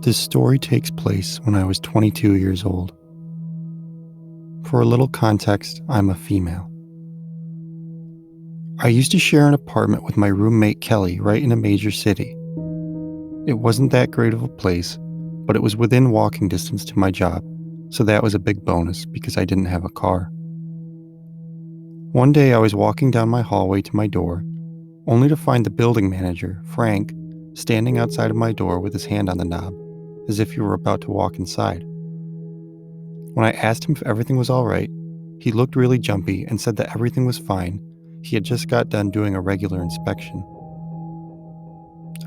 This story takes place when I was 22 years old. For a little context, I'm a female. I used to share an apartment with my roommate Kelly right in a major city. It wasn't that great of a place, but it was within walking distance to my job, so that was a big bonus because I didn't have a car. One day I was walking down my hallway to my door, only to find the building manager, Frank, standing outside of my door with his hand on the knob, as if he were about to walk inside. When I asked him if everything was all right, he looked really jumpy and said that everything was fine. He had just got done doing a regular inspection.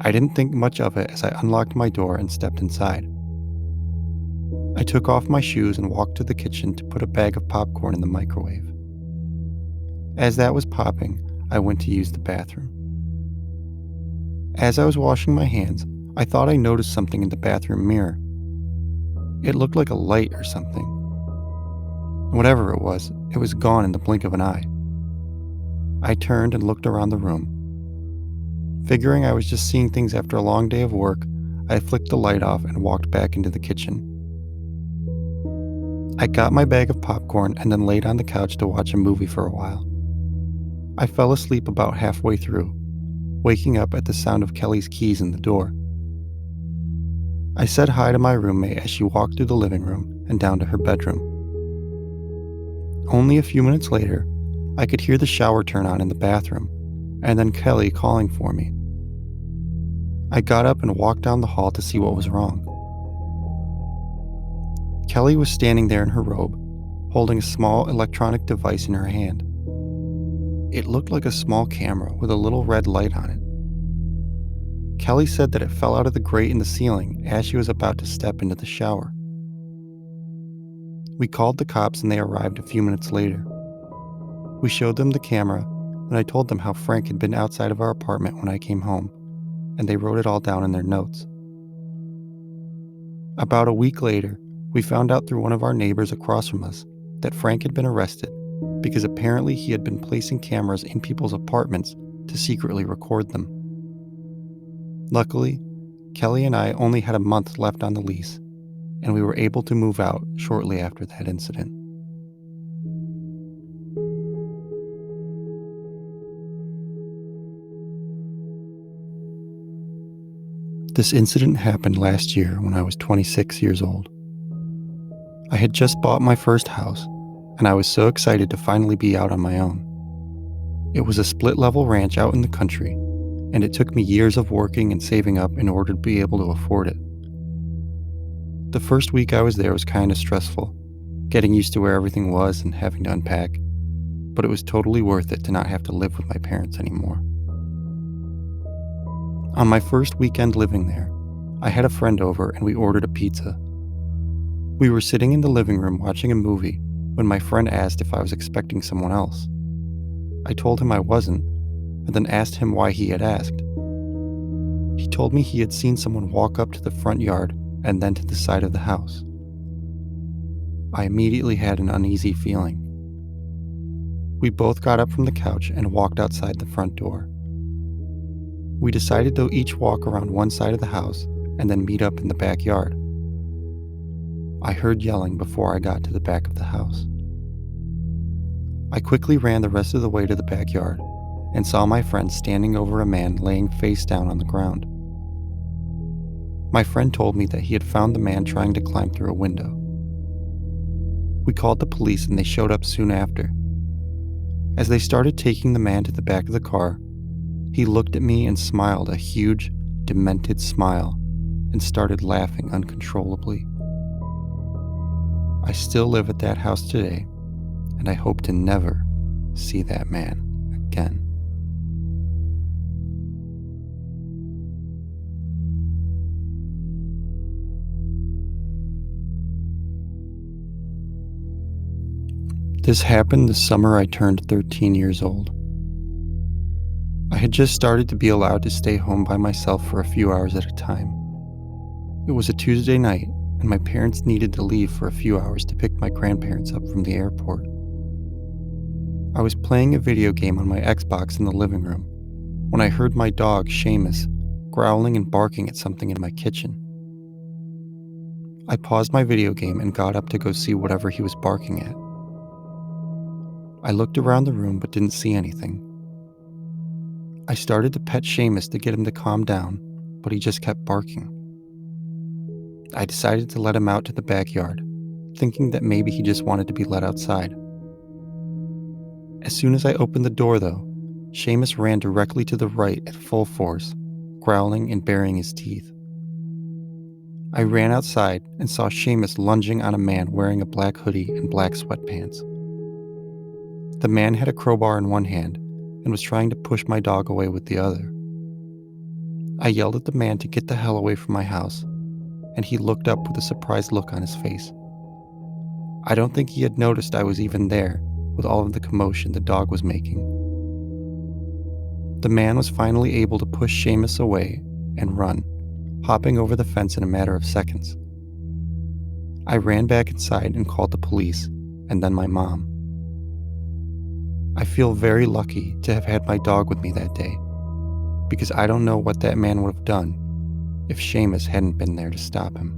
I didn't think much of it as I unlocked my door and stepped inside. I took off my shoes and walked to the kitchen to put a bag of popcorn in the microwave. As that was popping, I went to use the bathroom. As I was washing my hands, I thought I noticed something in the bathroom mirror. It looked like a light or something. Whatever it was gone in the blink of an eye. I turned and looked around the room. Figuring I was just seeing things after a long day of work, I flicked the light off and walked back into the kitchen. I got my bag of popcorn and then laid on the couch to watch a movie for a while. I fell asleep about halfway through, waking up at the sound of Kelly's keys in the door. I said hi to my roommate as she walked through the living room and down to her bedroom. Only a few minutes later, I could hear the shower turn on in the bathroom, and then Kelly calling for me. I got up and walked down the hall to see what was wrong. Kelly was standing there in her robe, holding a small electronic device in her hand. It looked like a small camera with a little red light on it. Kelly said that it fell out of the grate in the ceiling as she was about to step into the shower. We called the cops and they arrived a few minutes later. We showed them the camera, and I told them how Frank had been outside of our apartment when I came home, and they wrote it all down in their notes. About a week later, we found out through one of our neighbors across from us that Frank had been arrested because apparently he had been placing cameras in people's apartments to secretly record them. Luckily, Kelly and I only had a month left on the lease, and we were able to move out shortly after that incident. This incident happened last year when I was 26 years old. I had just bought my first house, and I was so excited to finally be out on my own. It was a split-level ranch out in the country, and it took me years of working and saving up in order to be able to afford it. The first week I was there was kind of stressful, getting used to where everything was and having to unpack, but it was totally worth it to not have to live with my parents anymore. On my first weekend living there, I had a friend over and we ordered a pizza. We were sitting in the living room watching a movie when my friend asked if I was expecting someone else. I told him I wasn't, and then asked him why he had asked. He told me he had seen someone walk up to the front yard and then to the side of the house. I immediately had an uneasy feeling. We both got up from the couch and walked outside the front door. We decided to each walk around one side of the house and then meet up in the backyard. I heard yelling before I got to the back of the house. I quickly ran the rest of the way to the backyard and saw my friend standing over a man laying face down on the ground. My friend told me that he had found the man trying to climb through a window. We called the police and they showed up soon after. As they started taking the man to the back of the car, he looked at me and smiled a huge, demented smile and started laughing uncontrollably. I still live at that house today, and I hope to never see that man again. This happened the summer I turned 13 years old. I had just started to be allowed to stay home by myself for a few hours at a time. It was a Tuesday night, and my parents needed to leave for a few hours to pick my grandparents up from the airport. I was playing a video game on my Xbox in the living room when I heard my dog, Seamus, growling and barking at something in my kitchen. I paused my video game and got up to go see whatever he was barking at. I looked around the room but didn't see anything. I started to pet Seamus to get him to calm down, but he just kept barking. I decided to let him out to the backyard, thinking that maybe he just wanted to be let outside. As soon as I opened the door, though, Seamus ran directly to the right at full force, growling and baring his teeth. I ran outside and saw Seamus lunging on a man wearing a black hoodie and black sweatpants. The man had a crowbar in one hand and was trying to push my dog away with the other. I yelled at the man to get the hell away from my house, and he looked up with a surprised look on his face. I don't think he had noticed I was even there with all of the commotion the dog was making. The man was finally able to push Seamus away and run, hopping over the fence in a matter of seconds. I ran back inside and called the police, and then my mom. I feel very lucky to have had my dog with me that day, because I don't know what that man would have done if Seamus hadn't been there to stop him.